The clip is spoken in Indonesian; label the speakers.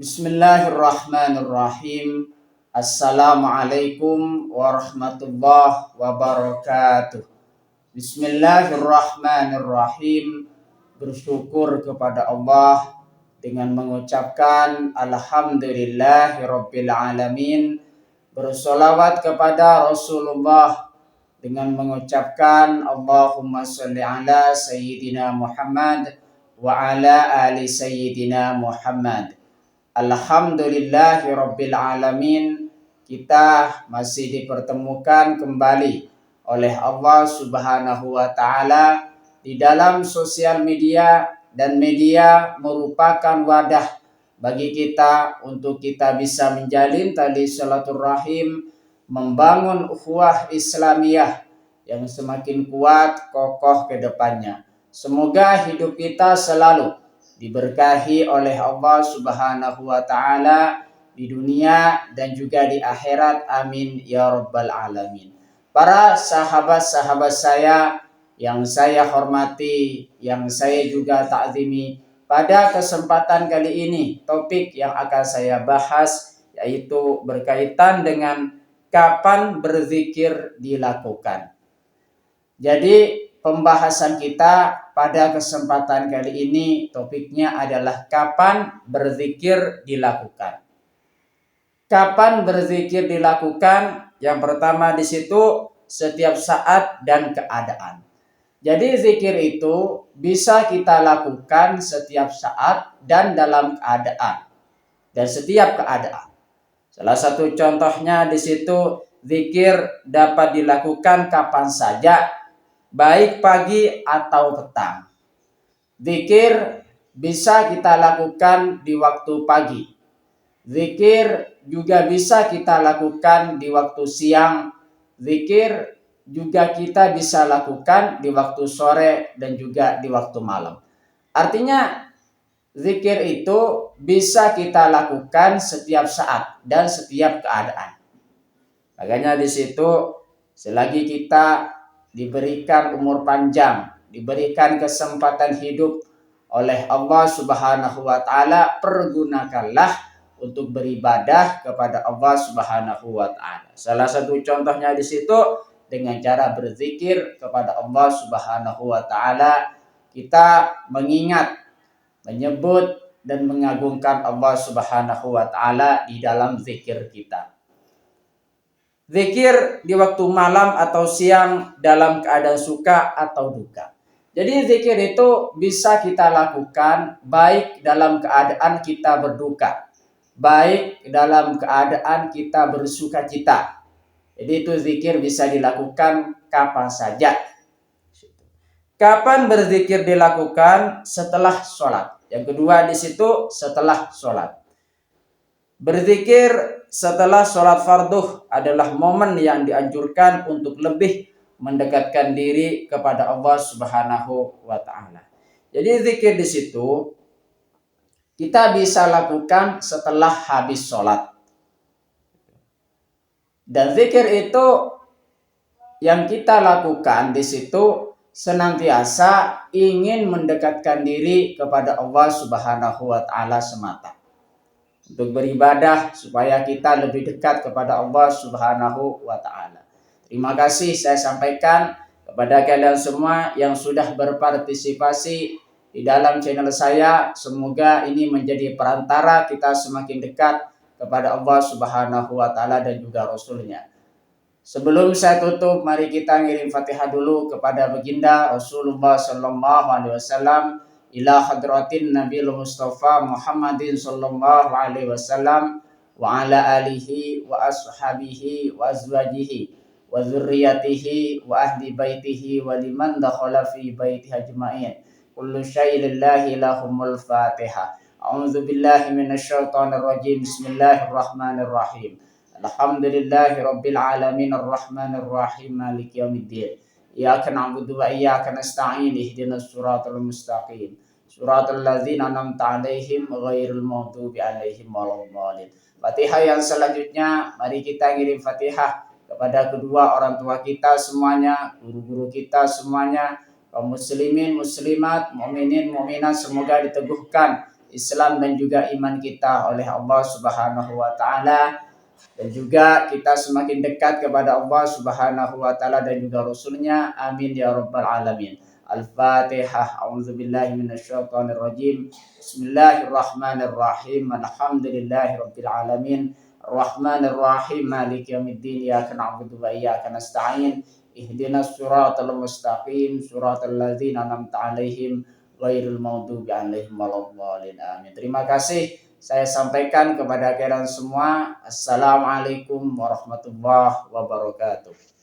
Speaker 1: Bismillahirrahmanirrahim. Assalamualaikum warahmatullahi wabarakatuh. Bismillahirrahmanirrahim. Bersyukur kepada Allah dengan mengucapkan Alhamdulillahirabbil alamin. Bersolawat kepada Rasulullah dengan mengucapkan Allahumma sholli ala Sayyidina Muhammad wa ala ali Sayyidina Muhammad. Alhamdulillahirabbil alamin. Kita masih dipertemukan kembali oleh Allah Subhanahu wa taala di dalam sosial media, dan media merupakan wadah bagi kita untuk kita bisa menjalin tali silaturahim, membangun ukhuwah Islamiyah yang semakin kuat kokoh ke depannya. Semoga hidup kita selalu diberkahi oleh Allah Subhanahu wa taala di dunia dan juga di akhirat. Amin ya rabbal alamin. Para sahabat-sahabat saya yang saya hormati, yang saya juga takzimi, pada kesempatan kali ini topik yang akan saya bahas yaitu berkaitan dengan kapan berzikir dilakukan. Jadi pembahasan kita pada kesempatan kali ini topiknya adalah kapan berzikir dilakukan. Kapan berzikir dilakukan? Yang pertama di situ setiap saat dan keadaan. Jadi zikir itu bisa kita lakukan setiap saat dan dalam keadaan dan setiap keadaan. Salah satu contohnya di situ zikir dapat dilakukan kapan saja, baik pagi atau petang. Zikir bisa kita lakukan di waktu pagi. Zikir juga bisa kita lakukan di waktu siang. Zikir juga kita bisa lakukan di waktu sore dan juga di waktu malam. Artinya zikir itu bisa kita lakukan setiap saat dan setiap keadaan. Makanya di situ selagi kita diberikan umur panjang, diberikan kesempatan hidup oleh Allah Subhanahu wa taala, pergunakanlah untuk beribadah kepada Allah Subhanahu wa taala. Salah satu contohnya di situ dengan cara berzikir kepada Allah Subhanahu wa taala, kita mengingat, menyebut dan mengagungkan Allah Subhanahu wa taala di dalam zikir kita. Zikir di waktu malam atau siang dalam keadaan suka atau duka. Jadi zikir itu bisa kita lakukan baik dalam keadaan kita berduka, baik dalam keadaan kita bersuka cita. Jadi itu zikir bisa dilakukan kapan saja. Kapan berzikir dilakukan? Setelah sholat. Yang kedua di situ setelah sholat. Berzikir setelah sholat fardu adalah momen yang dianjurkan untuk lebih mendekatkan diri kepada Allah Subhanahu wa taala. Jadi zikir di situ kita bisa lakukan setelah habis sholat. Dan zikir itu yang kita lakukan di situ senantiasa ingin mendekatkan diri kepada Allah Subhanahu wa taala semata. Untuk beribadah supaya kita lebih dekat kepada Allah Subhanahu wa taala. Terima kasih saya sampaikan kepada kalian semua yang sudah berpartisipasi di dalam channel saya. Semoga ini menjadi perantara kita semakin dekat kepada Allah Subhanahu wa taala dan juga Rasulnya. Sebelum saya tutup, mari kita ngirim Fatihah dulu kepada baginda Rasulullah sallallahu alaihi wasallam, ila hadratin Nabil Mustafa Muhammadin sallallahu alaihi wasallam wa ala alihi wa ashabihi wa azwajihi wa dzurriyyatihi wa ahli baitihi wa liman dakhala fi baitihi ajma'in. Kullu syai'in lillahi lahumul Fatihah. A'udzu billahi minasyaitonir rajim. Bismillahirrahmanirrahim. Alhamdulillahi rabbil alamin arrahmanir rahim maliki yaumiddin. Iyyaka na'budu wa iyyaka nasta'in. Ihdinas siratal mustaqim. Siratal ladzina an'amta 'alaihim ghairil maghdubi 'alaihim waladdallin. Fatihah yang selanjutnya mari kita ngirim Fatihah kepada kedua orang tua kita semuanya, guru-guru kita semuanya, kaum muslimin, muslimat, mukminin, mukminat semoga diteguhkan Islam dan juga iman kita oleh Allah Subhanahu wa taala, dan juga kita semakin dekat kepada Allah Subhanahu wa taala dan juga Rasulnya. Amin ya rabbal alamin. Al-Fatihah. A'udzubillahi minasyaitonir rajim. Bismillahirrahmanirrahim. Alhamdulillahirabbil alamin. Arrahmanir rahim. Maliki yaumiddin. Iyyaka na'budu wa iyyaka nasta'in. Ihdinas siratal mustaqim. Siratal ladzina an'amta 'alaihim ghairil maghdubi 'alaihim waladdallin. Amin. Terima kasih saya sampaikan kepada kalian semua. Assalamualaikum warahmatullahi wabarakatuh.